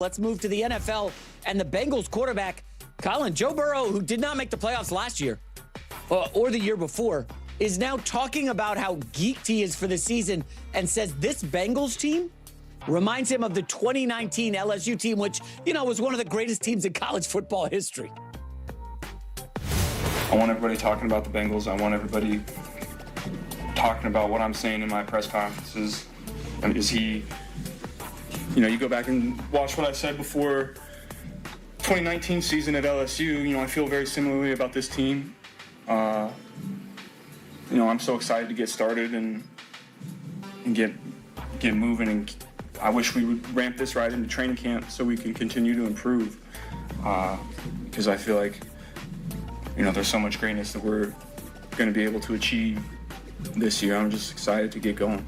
Let's move to the NFL and the Bengals quarterback, Colin Joe Burrow, who did not make the playoffs last year or the year before, is now talking about how geeked he is for the season and says this Bengals team reminds him of the 2019 LSU team, which, was one of the greatest teams in college football history. I want everybody talking about the Bengals. I want everybody talking about what I'm saying in my press conferences. And is he... you go back and watch what I said before 2019 season at LSU. I feel very similarly about this team. I'm so excited to get started and get moving. And I wish we would ramp this right into training camp so we can continue to improve. Because I feel like, there's so much greatness that we're going to be able to achieve this year. I'm just excited to get going.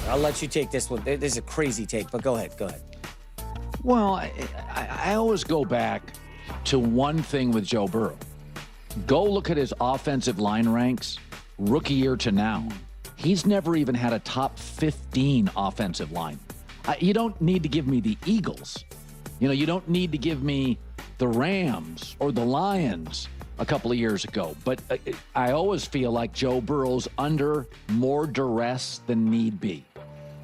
I'll let you take this one. This is a crazy take, but go ahead. Well, I always go back to one thing with Joe Burrow. Go look at his offensive line ranks, rookie year to now. He's never even had a top 15 offensive line. You don't need to give me the Eagles. You don't need to give me the Rams or the Lions a couple of years ago. But I always feel like Joe Burrow's under more duress than need be.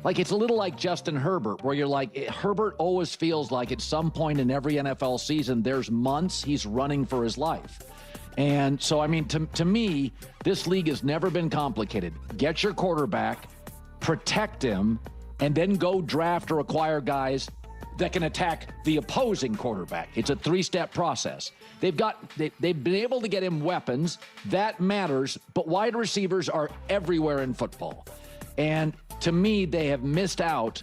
Like, it's a little like Justin Herbert, where you're like, Herbert always feels like at some point in every NFL season, there's months he's running for his life. And so, to me, this league has never been complicated. Get your quarterback, protect him, and then go draft or acquire guys that can attack the opposing quarterback. It's a three-step process. They've been able to get him weapons. That matters, but wide receivers are everywhere in football. And to me, they have missed out.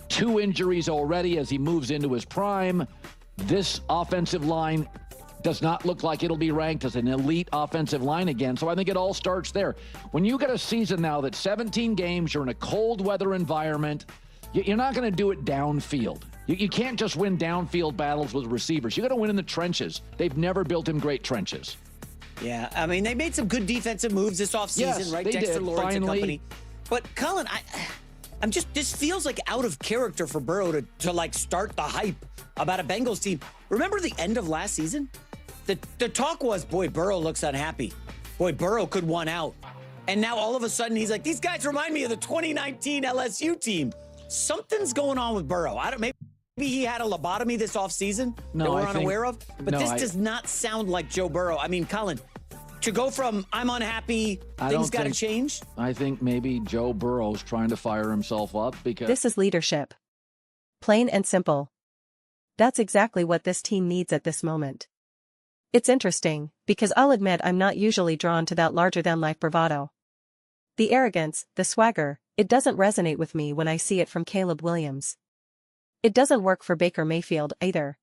2 injuries already as he moves into his prime. This offensive line does not look like it'll be ranked as an elite offensive line again. So I think it all starts there. When you get a season now that's 17 games, you're in a cold weather environment, you're not going to do it downfield. You can't just win downfield battles with receivers. You got to win in the trenches. They've never built him great trenches. Yeah, they made some good defensive moves this offseason, yes, right? They Dexter did, Lawrence finally. and company. But Colin, this feels like out of character for Burrow to start the hype about a Bengals team. Remember the end of last season? The talk was, boy, Burrow looks unhappy. Boy, Burrow could one out. And now all of a sudden he's like, these guys remind me of the 2019 LSU team. Something's going on with Burrow. Maybe he had a lobotomy this offseason that we're unaware of. But this does not sound like Joe Burrow. Colin, to go from I'm unhappy, things got to change. I think maybe Joe Burrow's trying to fire himself up because... This is leadership. Plain and simple. That's exactly what this team needs at this moment. It's interesting, because I'll admit I'm not usually drawn to that larger-than-life bravado. The arrogance, the swagger, it doesn't resonate with me when I see it from Caleb Williams. It doesn't work for Baker Mayfield either.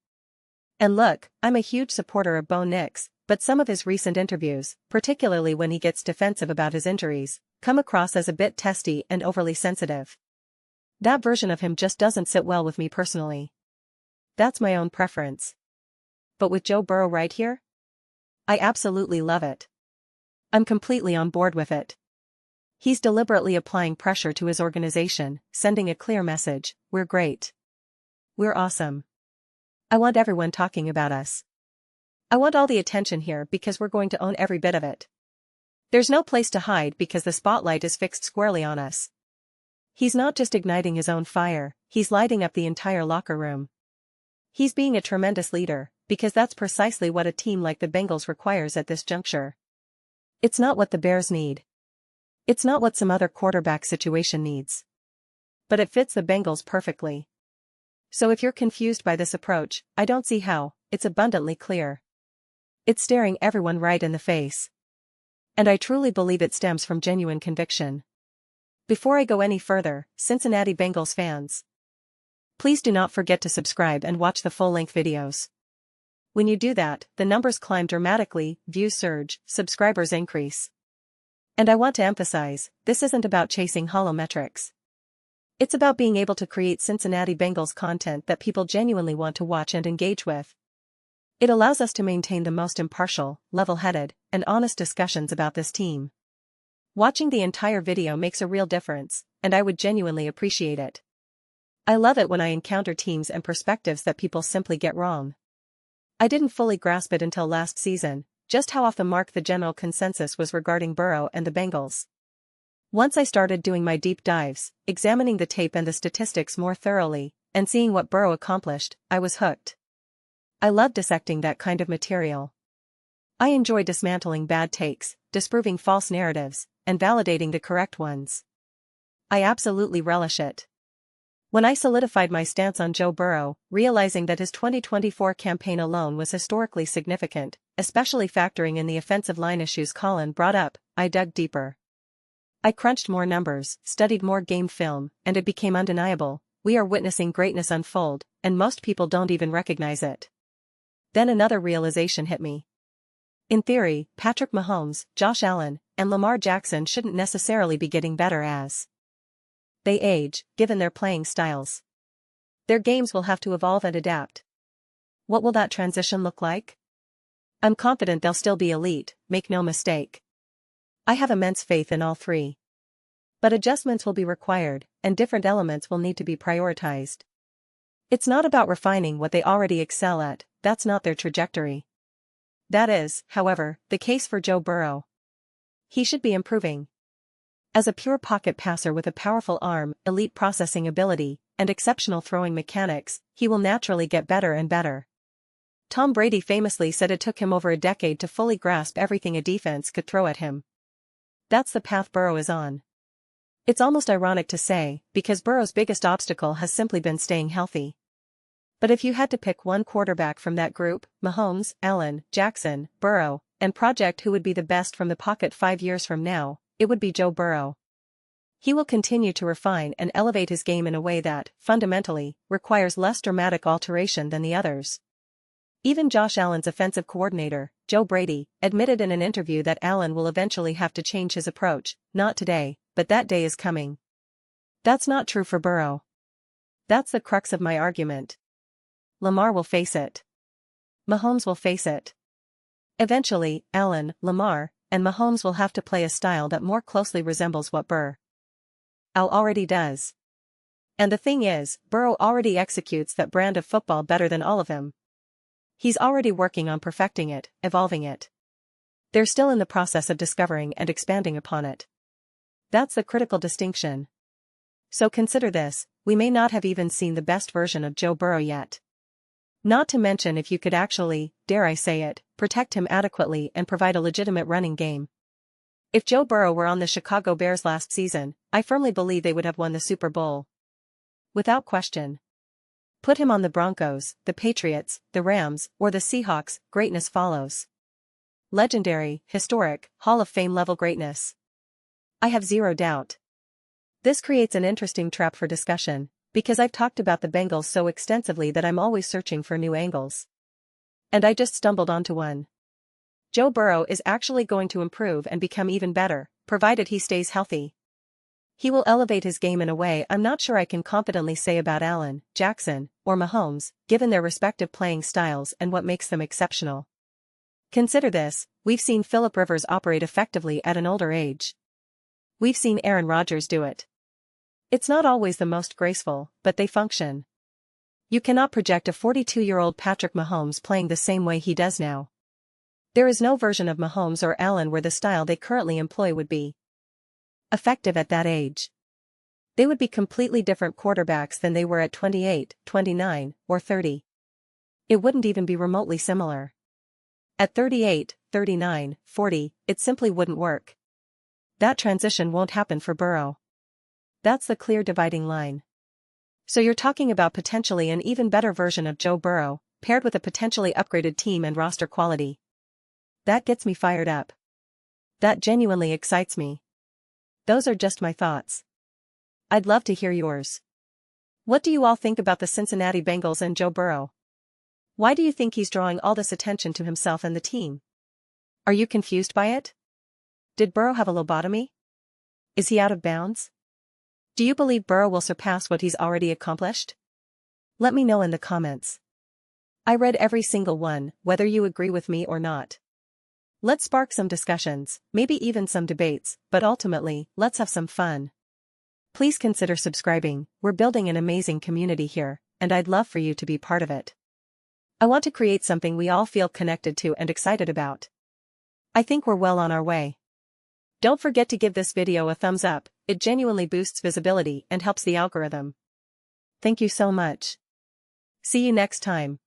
And look, I'm a huge supporter of Bo Nix, but some of his recent interviews, particularly when he gets defensive about his injuries, come across as a bit testy and overly sensitive. That version of him just doesn't sit well with me personally. That's my own preference. But with Joe Burrow right here? I absolutely love it. I'm completely on board with it. He's deliberately applying pressure to his organization, sending a clear message: we're great. We're awesome. I want everyone talking about us. I want all the attention here because we're going to own every bit of it. There's no place to hide because the spotlight is fixed squarely on us. He's not just igniting his own fire, he's lighting up the entire locker room. He's being a tremendous leader, because that's precisely what a team like the Bengals requires at this juncture. It's not what the Bears need. It's not what some other quarterback situation needs. But it fits the Bengals perfectly. So if you're confused by this approach, I don't see how. It's abundantly clear. It's staring everyone right in the face. And I truly believe it stems from genuine conviction. Before I go any further, Cincinnati Bengals fans, please do not forget to subscribe and watch the full-length videos. When you do that, the numbers climb dramatically, views surge, subscribers increase. And I want to emphasize, this isn't about chasing hollow metrics. It's about being able to create Cincinnati Bengals content that people genuinely want to watch and engage with. It allows us to maintain the most impartial, level-headed, and honest discussions about this team. Watching the entire video makes a real difference, and I would genuinely appreciate it. I love it when I encounter teams and perspectives that people simply get wrong. I didn't fully grasp it until last season, just how off the mark the general consensus was regarding Burrow and the Bengals. Once I started doing my deep dives, examining the tape and the statistics more thoroughly, and seeing what Burrow accomplished, I was hooked. I love dissecting that kind of material. I enjoy dismantling bad takes, disproving false narratives, and validating the correct ones. I absolutely relish it. When I solidified my stance on Joe Burrow, realizing that his 2024 campaign alone was historically significant, especially factoring in the offensive line issues Colin brought up, I dug deeper. I crunched more numbers, studied more game film, and it became undeniable: we are witnessing greatness unfold, and most people don't even recognize it. Then another realization hit me. In theory, Patrick Mahomes, Josh Allen, and Lamar Jackson shouldn't necessarily be getting better as they age, given their playing styles. Their games will have to evolve and adapt. What will that transition look like? I'm confident they'll still be elite, make no mistake. I have immense faith in all three. But adjustments will be required, and different elements will need to be prioritized. It's not about refining what they already excel at, that's not their trajectory. That is, however, the case for Joe Burrow. He should be improving. As a pure pocket passer with a powerful arm, elite processing ability, and exceptional throwing mechanics, he will naturally get better and better. Tom Brady famously said it took him over a decade to fully grasp everything a defense could throw at him. That's the path Burrow is on. It's almost ironic to say, because Burrow's biggest obstacle has simply been staying healthy. But if you had to pick one quarterback from that group, Mahomes, Allen, Jackson, Burrow, and project who would be the best from the pocket 5 years from now, it would be Joe Burrow. He will continue to refine and elevate his game in a way that, fundamentally, requires less dramatic alteration than the others. Even Josh Allen's offensive coordinator, Joe Brady, admitted in an interview that Allen will eventually have to change his approach, not today, but that day is coming. That's not true for Burrow. That's the crux of my argument. Lamar will face it. Mahomes will face it. Eventually, Allen, Lamar, and Mahomes will have to play a style that more closely resembles what Burrow already does. And the thing is, Burrow already executes that brand of football better than all of them. He's already working on perfecting it, evolving it. They're still in the process of discovering and expanding upon it. That's the critical distinction. So consider this: we may not have even seen the best version of Joe Burrow yet. Not to mention if you could actually, dare I say it, protect him adequately and provide a legitimate running game. If Joe Burrow were on the Chicago Bears last season, I firmly believe they would have won the Super Bowl. Without question. Put him on the Broncos, the Patriots, the Rams, or the Seahawks, greatness follows. Legendary, historic, Hall of Fame level greatness. I have zero doubt. This creates an interesting trap for discussion, because I've talked about the Bengals so extensively that I'm always searching for new angles. And I just stumbled onto one. Joe Burrow is actually going to improve and become even better, provided he stays healthy. He will elevate his game in a way I'm not sure I can confidently say about Allen, Jackson, or Mahomes, given their respective playing styles and what makes them exceptional. Consider this: we've seen Philip Rivers operate effectively at an older age. We've seen Aaron Rodgers do it. It's not always the most graceful, but they function. You cannot project a 42-year-old Patrick Mahomes playing the same way he does now. There is no version of Mahomes or Allen where the style they currently employ would be effective at that age. They would be completely different quarterbacks than they were at 28, 29, or 30. It wouldn't even be remotely similar. At 38, 39, 40, it simply wouldn't work. That transition won't happen for Burrow. That's the clear dividing line. So you're talking about potentially an even better version of Joe Burrow, paired with a potentially upgraded team and roster quality. That gets me fired up. That genuinely excites me. Those are just my thoughts. I'd love to hear yours. What do you all think about the Cincinnati Bengals and Joe Burrow? Why do you think he's drawing all this attention to himself and the team? Are you confused by it? Did Burrow have a lobotomy? Is he out of bounds? Do you believe Burrow will surpass what he's already accomplished? Let me know in the comments. I read every single one, whether you agree with me or not. Let's spark some discussions, maybe even some debates, but ultimately, let's have some fun. Please consider subscribing. We're building an amazing community here, and I'd love for you to be part of it. I want to create something we all feel connected to and excited about. I think we're well on our way. Don't forget to give this video a thumbs up, it genuinely boosts visibility and helps the algorithm. Thank you so much. See you next time.